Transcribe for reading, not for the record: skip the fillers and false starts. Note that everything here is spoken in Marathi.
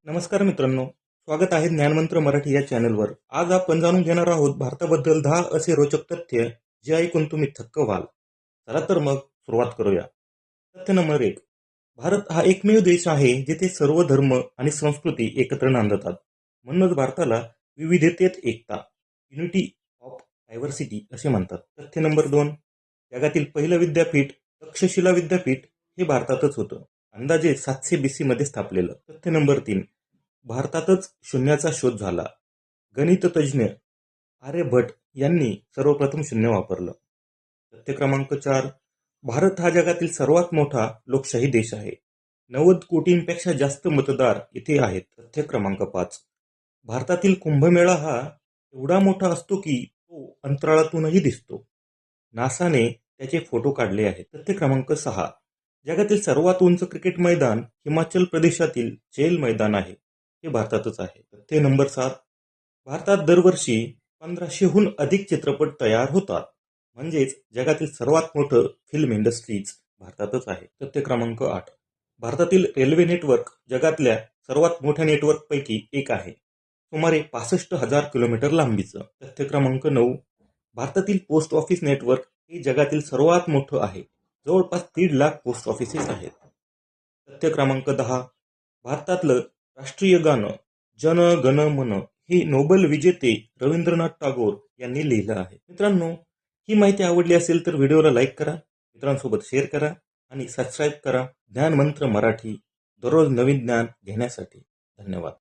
नमस्कार मित्रांनो, स्वागत आहे ज्ञानमंत्र मराठी या चॅनलवर। आज आपण जाणून घेणार आहोत भारताबद्दल 10 असे रोचक तथ्य जे ऐकून तुम्ही थक्क व्हाल। चला तर मग सुरुवात करूया। तथ्य नंबर 1, भारत हा एकमेव देश आहे जिथे सर्व धर्म आणि संस्कृती एकत्र नांदतात। म्हणूनच भारताला विविधतेत एकता, युनिटी ऑफ डायव्हर्सिटी असे म्हणतात। तथ्य नंबर 2, जगातील पहिलं विद्यापीठ तक्षशिला विद्यापीठ हे भारतातच होतं, अंदाजे 700 BC मध्ये स्थापलेलं। तथ्य नंबर 3, भारतातच शून्याचा शोध झाला, गणिततज्ञ आर्यभट्ट यांनी सर्वप्रथम शून्य वापरलं। तथ्य क्रमांक 4, भारत हा जगातील सर्वात मोठा लोकशाही देश आहे, 90 कोटींपेक्षा जास्त मतदार इथे आहेत। तथ्य क्रमांक 5, भारतातील कुंभमेळा हा एवढा मोठा असतो की तो अंतराळातूनही दिसतो, नासाने त्याचे फोटो काढले आहेत। तथ्य क्रमांक 6, जगातील सर्वात उंच क्रिकेट मैदान हिमाचल प्रदेशातील झेल मैदान आहे, हे भारतातच आहे। तथ्य नंबर 7, भारतात दरवर्षी 1500हून अधिक चित्रपट तयार होतात, म्हणजेच जगातील सर्वात मोठं फिल्म इंडस्ट्रीज भारतातच आहे। तथ्य क्रमांक 8, भारतातील रेल्वे नेटवर्क जगातल्या सर्वात मोठ्या नेटवर्कपैकी एक आहे, सुमारे 65,000 किलोमीटर लांबीचं। तथ्य क्रमांक 9, भारतातील पोस्ट ऑफिस नेटवर्क हे जगातील सर्वात मोठं आहे, जवळपास 1.5 लाख पोस्ट ऑफिसेस आहेत। तथ्य क्रमांक 10, भारतातलं राष्ट्रीय गाणं जन गण मन हे नोबेल विजेते रवींद्रनाथ टागोर यांनी लिहिलं आहे। मित्रांनो, ही माहिती आवडली असेल तर व्हिडिओला लाईक करा, मित्रांसोबत शेअर करा आणि सबस्क्राईब करा ज्ञान मंत्र मराठी, दररोज नवीन ज्ञान घेण्यासाठी। धन्यवाद।